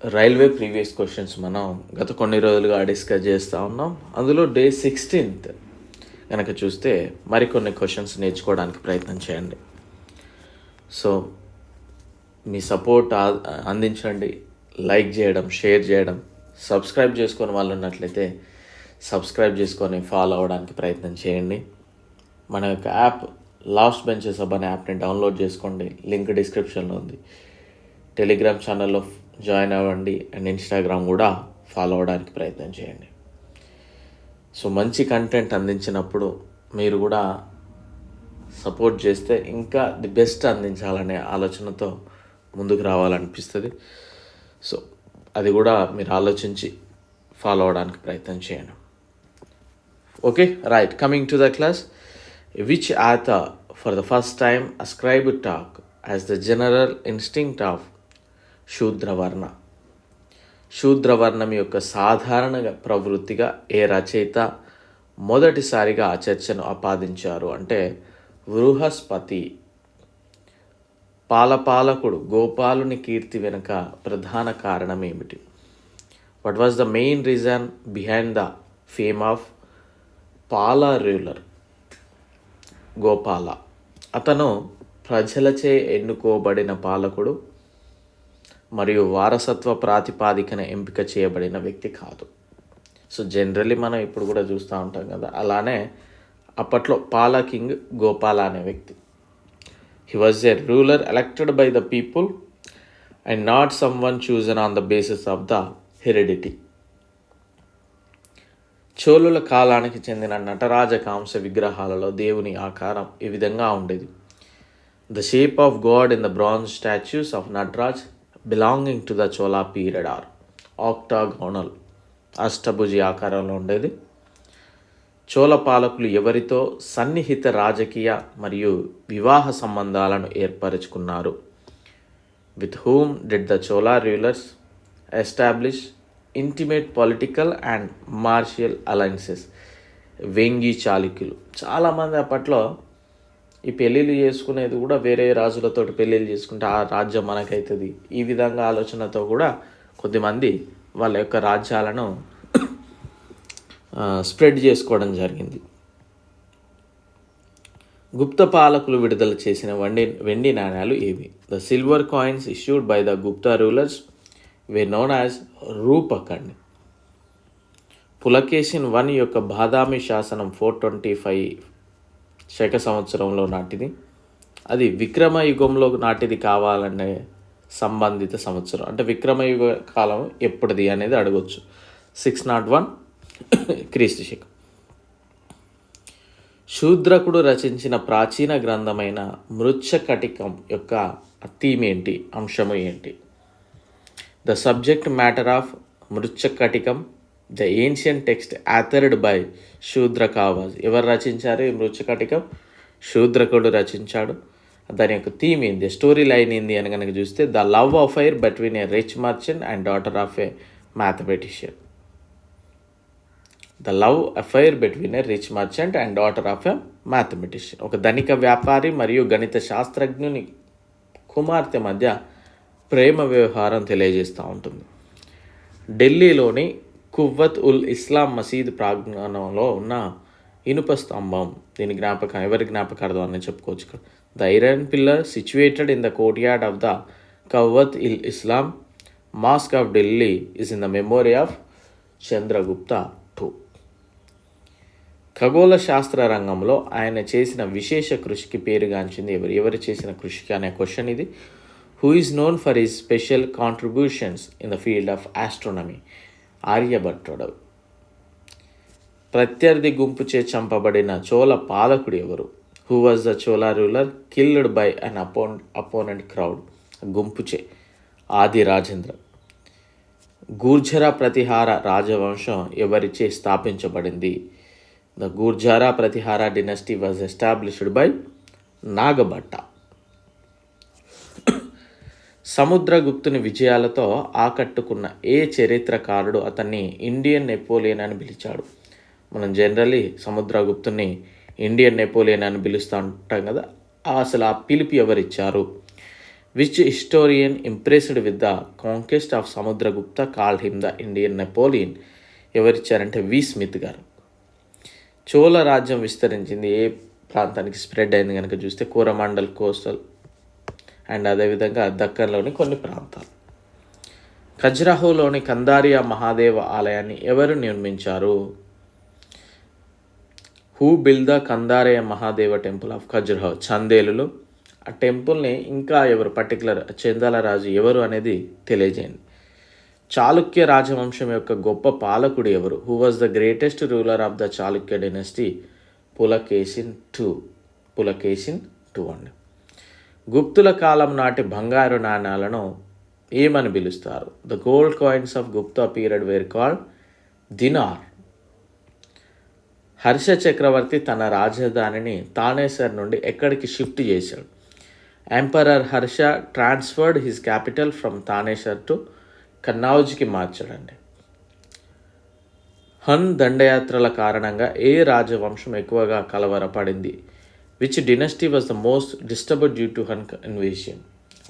Railway previous questions మనం గత కొన్ని రోజులుగా డిస్కస్ చేస్తూ ఉన్నాం. అందులో డే 16th కనుక చూస్తే మరికొన్ని క్వశ్చన్స్ నేర్చుకోవడానికి ప్రయత్నం చేయండి. సో మీ సపోర్ట్ అందించండి, లైక్ చేయడం, షేర్ చేయడం, సబ్స్క్రైబ్ చేసుకొని వాళ్ళు ఉన్నట్లయితే సబ్స్క్రైబ్ చేసుకొని ఫాలో అవ్వడానికి ప్రయత్నం చేయండి. మన యొక్క యాప్ లాస్ట్ బెంచెస్ హబ్ అనే యాప్ని డౌన్లోడ్ చేసుకోండి, లింక్ డిస్క్రిప్షన్లో ఉంది. టెలిగ్రామ్ ఛానల్లో జాయిన్ అవ్వండి అండ్ ఇన్స్టాగ్రామ్ కూడా ఫాలో అవ్వడానికి ప్రయత్నం చేయండి. సో మంచి కంటెంట్ అందించినప్పుడు మీరు కూడా సపోర్ట్ చేస్తే ఇంకా ది బెస్ట్ అందించాలనే ఆలోచనతో ముందుకు రావాలనిపిస్తుంది. సో అది కూడా మీరు ఆలోచించి ఫాలో అవ్వడానికి ప్రయత్నం చేయండి. Okay, right. Coming to the class. Which author for the first time ascribed talk as the general instinct of శూద్రవర్ణ. శూద్రవర్ణం యొక్క సాధారణ ప్రవృత్తిగా ఏ రచయిత మొదటిసారిగా ఆ చర్చను ఆపాదించారు అంటే బృహస్పతి. పాలకుడు గోపాలుని కీర్తి వెనుక ప్రధాన కారణం ఏమిటి? What was the main reason behind the fame of ruler Gopala? అతను ప్రజలచే ఎన్నుకోబడిన పాలకుడు మరియు వారసత్వ ప్రాతిపాదికన ఎంపిక చేయబడిన వ్యక్తి కాదు. సో జనరల్లీ మనం ఇప్పుడు కూడా చూస్తూ ఉంటాం కదా, అలానే అప్పట్లో కింగ్ గోపాల అనే వ్యక్తి. He was a ruler elected by the people and not someone chosen on the basis of the heredity. చోళుల కాలానికి చెందిన నటరాజ కాంస విగ్రహాలలో దేవుని ఆకారం ఈ విధంగా ఉండేది. The shape of god in the bronze statues of Nataraj belonging to the Chola period are octagonal, అష్టభుజి ఆకారంలో ఉండేది. చోళ పాలకులు ఎవరితో సన్నిహిత రాజకీయ మరియు వివాహ సంబంధాలను ఏర్పరచుకున్నారు? With whom did the Chola rulers establish intimate political and martial alliances? Vengi చాళుక్యులు. చాలామంది అప్పట్లో ఈ పెళ్ళిళ్ళు చేసుకునేది కూడా వేరే రాజులతో పెళ్ళిళ్ళు చేసుకుంటే ఆ రాజ్యం మనకైతుంది, ఈ విధంగా ఆలోచనతో కూడా కొద్దిమంది వాళ్ళ యొక్క రాజ్యాలను స్ప్రెడ్ చేసుకోవడం జరిగింది. గుప్త పాలకులు విడుదల చేసిన వెండి నాణ్యాలు ఏవి? The silver coins issued by the Gupta rulers were known as రూపకండ్. Pulakeshin 1 యొక్క బాదామి శాసనం 425 శక సంవత్సరంలో నాటిది. అది విక్రమయుగంలో నాటిది కావాలనే సంబంధిత సంవత్సరం, అంటే విక్రమయుగ కాలం ఎప్పటిది అనేది అడగొచ్చు. 601 క్రీస్తు శకం. శూద్రకుడు రచించిన ప్రాచీన గ్రంథమైన మృచ్ఛకటికం యొక్క థీమ్ ఏంటి, అంశము ఏంటి? The subject matter of Mrichchhakatikam, the ancient text authored by Shudraka was. ఎవరు రచించారు ఈ మృచ్ఛకటికం? శూద్రకుడు రచించాడు. దాని యొక్క థీమ్ ఏంది, స్టోరీ లైన్ ఏంది అని కనుక చూస్తే the love affair between A rich merchant and daughter of A mathematician. The love affair between A rich merchant and daughter of A mathematician. ఒక ధనిక వ్యాపారి మరియు గణిత శాస్త్రజ్ఞుని కుమార్తె మధ్య ప్రేమ వ్యవహారం తెలియజేస్తూ ఉంటుంది. ఢిల్లీలోని కువ్వత్ ఉల్ ఇస్లాం మసీద్ ప్రాంగణంలో ఉన్న ఇనుప స్తంభం, దీని ఎవరి జ్ఞాపకార్థం అని చెప్పుకోవచ్చు. The iron pillar situated in the courtyard of the Quwwat ul Islam mosque of Delhi is in the memory of Chandragupta II. ఖగోళ శాస్త్ర రంగంలో ఆయన చేసిన విశేష కృషికి పేరుగాంచింది ఎవరు చేసిన కృషికి అనే క్వశ్చన్ ఇది. Who is known for his special contributions in the field of astronomy? ఆర్యభట్టుడు. ప్రత్యర్థి గుంపుచే చంపబడిన చోళ పాలకుడు ఎవరు? Who was the Chola ruler killed by an opponent crowd? గుంపుచే. ఆది రాజేంద్ర. గూర్జరా ప్రతిహార రాజవంశం ఎవరిచే స్థాపించబడింది? The Gurjara Pratihara dynasty was established by Nagabhatta. సముద్రగుప్తుని విజయాలతో ఆకట్టుకున్న ఏ చరిత్రకారుడు అతన్ని ఇండియన్ నెపోలియన్ అని పిలిచాడు? మనం జనరల్లీ సముద్రగుప్తుని ఇండియన్ నెపోలియన్ అని పిలుస్తూ ఉంటాం కదా, అసలు ఆ పిలుపు ఎవరిచ్చారు? Which historian impressed with the conquest of Samudragupta called him the Indian Napoleon? ఎవరిచ్చారంటే వి స్మిత్ గారు. చోళ రాజ్యం విస్తరించింది ఏ ప్రాంతానికి స్ప్రెడ్ అయింది కనుక చూస్తే కోరమాండల్ కోస్టల్ అండ్ అదేవిధంగా దక్కన్లోని కొన్ని ప్రాంతాలు. ఖజురాహోలోని కందారియా మహాదేవ ఆలయాన్ని ఎవరు నిర్మించారు? Who build the Kandariya Mahadeva temple of Khajuraho? చందేలులు. ఆ టెంపుల్ని ఇంకా ఎవరు పర్టికులర్ చందాల రాజు ఎవరు అనేది తెలియజేయండి. చాళుక్య రాజవంశం యొక్క గొప్ప పాలకుడు ఎవరు? Who was the greatest ruler of the Chalukya dynasty? Pulakeshin two అండి. గుప్తుల కాలం నాటి బంగారు నాణ్యాలను ఏమని పిలుస్తారు? The gold coins of Gupta period were called dinar. Harsha చక్రవర్తి తన రాజధానిని తానేసర్ నుండి ఎక్కడికి షిఫ్ట్ చేశాడు? Emperor Harsha transferred his capital from Thanesar to కన్నౌజ్కి మార్చాడండి. హన్ దండయాత్రల కారణంగా ఏ రాజవంశం ఎక్కువగా కలవరపడింది? Which dynasty was the most disturbed due to Hun invasion?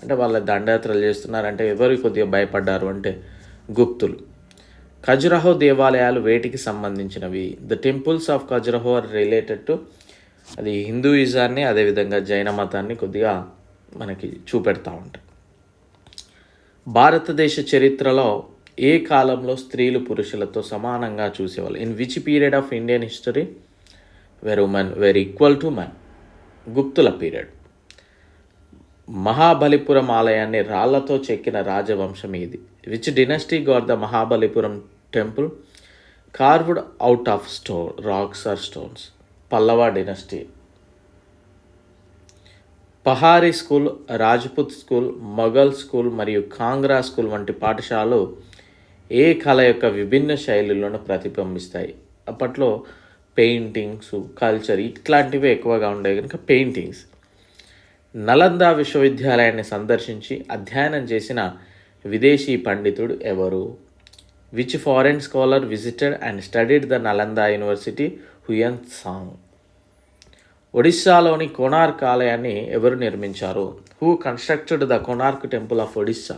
అంటే వాళ్ళ దండయాత్రలు చేస్తున్నారంటే ఎవరు కొద్దిగా భయపడ్డారు అంటే గుప్తులు. ఖజురాహో దేవాలయాలు వేటికి సంబంధించినవి? The temples of Khajuraho are related to అది హిందూయిజాన్ని అదేవిధంగా జైన మతాన్ని కొద్దిగా మనకి చూపెడతా ఉంటాయి. భారతదేశ చరిత్రలో ఏ కాలంలో స్త్రీలు పురుషులతో సమానంగా చూసేవాళ్ళు? In which period of Indian history were women were equal to men? గుప్తుల పీరియడ్. మహాబలిపురం ఆలయాన్ని రాళ్లతో చెక్కిన రాజవంశం ఇది? Which dynasty got the Mahabalipuram temple carved out of rocks or stones? Pallava dynasty. Pahari school, Rajput school, Mughal school మరియు కాంగ్రా స్కూల్ వంటి పాఠశాలలు ఏ కళ యొక్క విభిన్న శైలులను ప్రతిబింబిస్తాయి? అప్పట్లో పెయింటింగ్స్, కల్చర్ ఇట్లాంటివి ఎక్కువగా ఉండేవి కనుక పెయింటింగ్స్. నలంద విశ్వవిద్యాలయాన్ని సందర్శించి అధ్యయనం చేసిన విదేశీ పండితుడు ఎవరు? Which foreign scholar visited and studied the Nalanda university? Hiuen Tsang. ఒడిస్సాలోని కోనార్క్ ఆలయాన్ని ఎవరు నిర్మించారు? Who constructed the Konark temple of Odisha?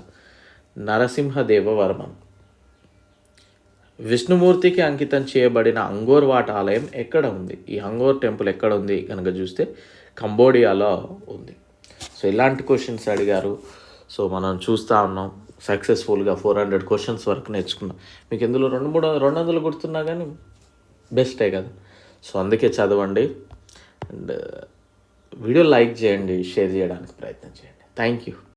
Narasimhadevavarman. విష్ణుమూర్తికి అంకితం చేయబడిన అంగోర్ వాట్ ఆలయం ఎక్కడ ఉంది? ఈ అంగోర్ టెంపుల్ ఎక్కడ ఉంది కనుక చూస్తే కంబోడియాలో ఉంది. సో ఇలాంటి క్వశ్చన్స్ అడిగారు. సో మనం చూస్తూ ఉన్నాం సక్సెస్ఫుల్గా 400 క్వశ్చన్స్ వరకు నేర్చుకున్నాం. మీకు ఇందులో 200 గుర్తున్నా కానీ బెస్టే కదా. సో అందుకే చదవండి అండ్ వీడియో లైక్ చేయండి, షేర్ చేయడానికి ప్రయత్నం చేయండి. Thank you.